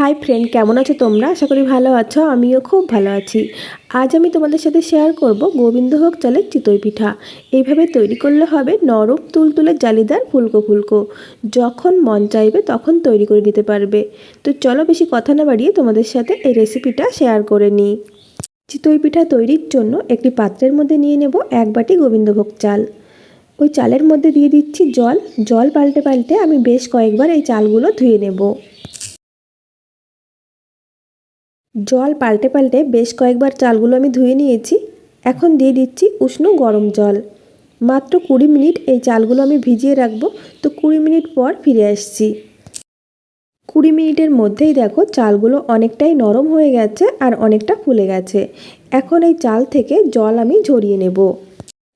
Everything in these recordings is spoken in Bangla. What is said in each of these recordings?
হাই ফ্রেন্ড, কেমন আছো তোমরা? আশা করি ভালো আছো। আমিও খুব ভালো আছি। আজ আমি তোমাদের সাথে শেয়ার করব গোবিন্দভোগ চালের চিতই পিঠা। এইভাবে তৈরি করলে হবে নরম তুলতুলে জালিদার ফুলকো ফুলকো। যখন মন চাইবে তখন তৈরি করে নিতে পারবে। তো চলো বেশি কথা না বাড়িয়ে তোমাদের সাথে এই রেসিপিটা শেয়ার করে নিই। চিতই পিঠা তৈরির জন্য একটি পাত্রের মধ্যে নিয়ে নেব 1 বাটি গোবিন্দভোগ চাল। ওই চালের মধ্যে দিয়ে দিচ্ছি জল। জল পাল্টে পাল্টে আমি বেশ কয়েকবার এই চালগুলো ধুয়ে নেব। জল পাল্টে পাল্টে বেশ কয়েকবার চালগুলো আমি ধুয়ে নিয়েছি। এখন দিয়ে দিচ্ছি উষ্ণ গরম জল। মাত্র 20 মিনিট এই চালগুলো আমি ভিজিয়ে রাখবো। তো 20 মিনিট পর ফিরে আসছি। 20 মিনিটের মধ্যেই দেখো চালগুলো অনেকটাই নরম হয়ে গেছে আর অনেকটা ফুলে গেছে। এখন এই চাল থেকে জল আমি ঝরিয়ে নেব।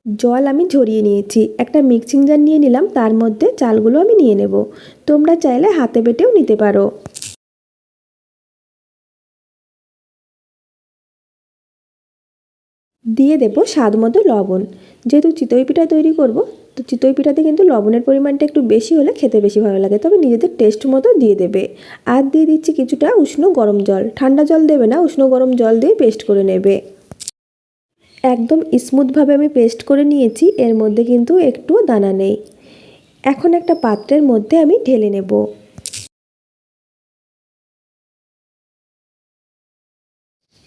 জল আমি ঝরিয়ে নিয়েছি। একটা মিক্সিং জার নিয়ে নিলাম, তার মধ্যে চালগুলো আমি নিয়ে নেব। তোমরা চাইলে হাতে বেটেও নিতে পারো। দিয়ে দেবো স্বাদ মতো লবণ। যেহেতু চিতই পিঠা তৈরি করব, তো চিতই পিঠাতে কিন্তু লবণের পরিমাণটা একটু বেশি হলে খেতে বেশি ভালো লাগে, তবে নিজেদের টেস্ট মতো দিয়ে দেবে। আর দিয়ে দিচ্ছি কিছুটা উষ্ণ গরম জল। ঠান্ডা জল দেবে না, উষ্ণ গরম জল দিয়ে পেস্ট করে নেবে। একদম স্মুথভাবে আমি পেস্ট করে নিয়েছি, এর মধ্যে কিন্তু একটুও দানা নেই। এখন একটা পাত্রের মধ্যে আমি ঢেলে নেব।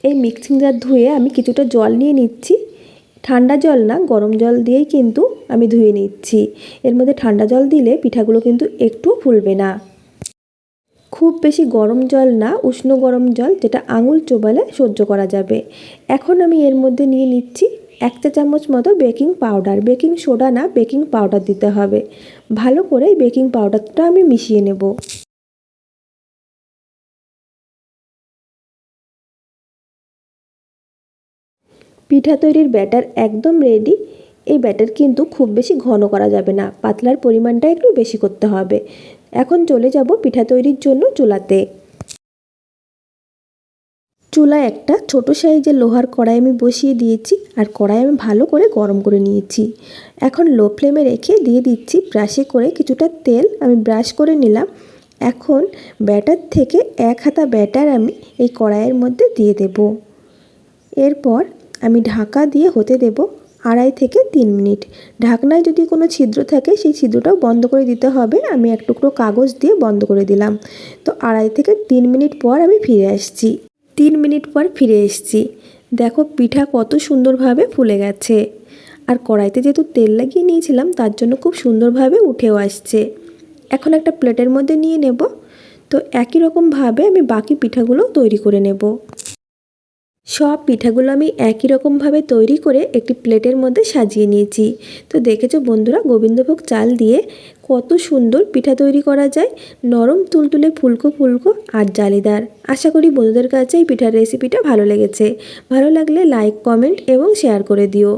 এই মিক্সিং জার ধুয়ে আমি কিছুটা জল নিয়ে নিচ্ছি। ঠান্ডা জল না, গরম জল দিয়েই কিন্তু আমি ধুয়ে নিচ্ছি। এর মধ্যে ঠান্ডা জল দিলে পিঠাগুলো কিন্তু একটুও ফুলবে না। খুব বেশি গরম জল না, উষ্ণ গরম জল, যেটা আঙুল চোবালে সহ্য করা যাবে। এখন আমি এর মধ্যে নিয়ে নিচ্ছি 1 চা চামচ মতো বেকিং পাউডার। বেকিং সোডা না, বেকিং পাউডার দিতে হবে। ভালো করে বেকিং পাউডারটা আমি মিশিয়ে নেব। পিঠা তৈরির ব্যাটার একদম রেডি। এই ব্যাটার কিন্তু খুব বেশি ঘন করা যাবে না, পাতলার পরিমাণটা একটু বেশি করতে হবে। এখন চলে যাব পিঠা তৈরির জন্য চুলাতে। চুলায় একটা ছোট সাইজের লোহার কড়াই আমি বসিয়ে দিয়েছি, আর কড়াই আমি ভালো করে গরম করে নিয়েছি। এখন লো ফ্লেমে রেখে দিয়ে দিচ্ছি ব্রাশে করে কিছুটা তেল। আমি ব্রাশ করে নিলাম। এখন ব্যাটার থেকে 1 হাতা ব্যাটার আমি এই কড়াইয়ের মধ্যে দিয়ে দেব। এরপর আমি ঢাকা দিয়ে হতে দেব 2.5 থেকে 3 মিনিট। ঢাকনায় যদি কোনো ছিদ্র থাকে সেই ছিদ্রটাও বন্ধ করে দিতে হবে। আমি এক টুকরো কাগজ দিয়ে বন্ধ করে দিলাম। তো 2.5 থেকে 3 মিনিট পর আমি ফিরে আসছি। 3 মিনিট পর ফিরে এসেছি। দেখো পিঠা কত সুন্দরভাবে ফুলে গেছে। আর কড়াইতে যেহেতু তেল লাগিয়ে নিয়েছিলাম, তার জন্য খুব সুন্দরভাবে উঠেও আসছে। এখন একটা প্লেটের মধ্যে নিয়ে নেব। তো একই রকমভাবে আমি বাকি পিঠাগুলো তৈরি করে নেব। সব পিঠাগুলো আমি একই রকমভাবে তৈরি করে একটি প্লেটের মধ্যে সাজিয়ে নিয়েছি। তো দেখেছো বন্ধুরা, গোবিন্দভোগ চাল দিয়ে কত সুন্দর পিঠা তৈরি করা যায়, নরম তুলতুলে ফুলকো ফুলকো আর জালিদার। আশা করি বন্ধুদের কাছে এই পিঠার রেসিপিটা ভালো লেগেছে। ভালো লাগলে লাইক, কমেন্ট এবং শেয়ার করে দিও।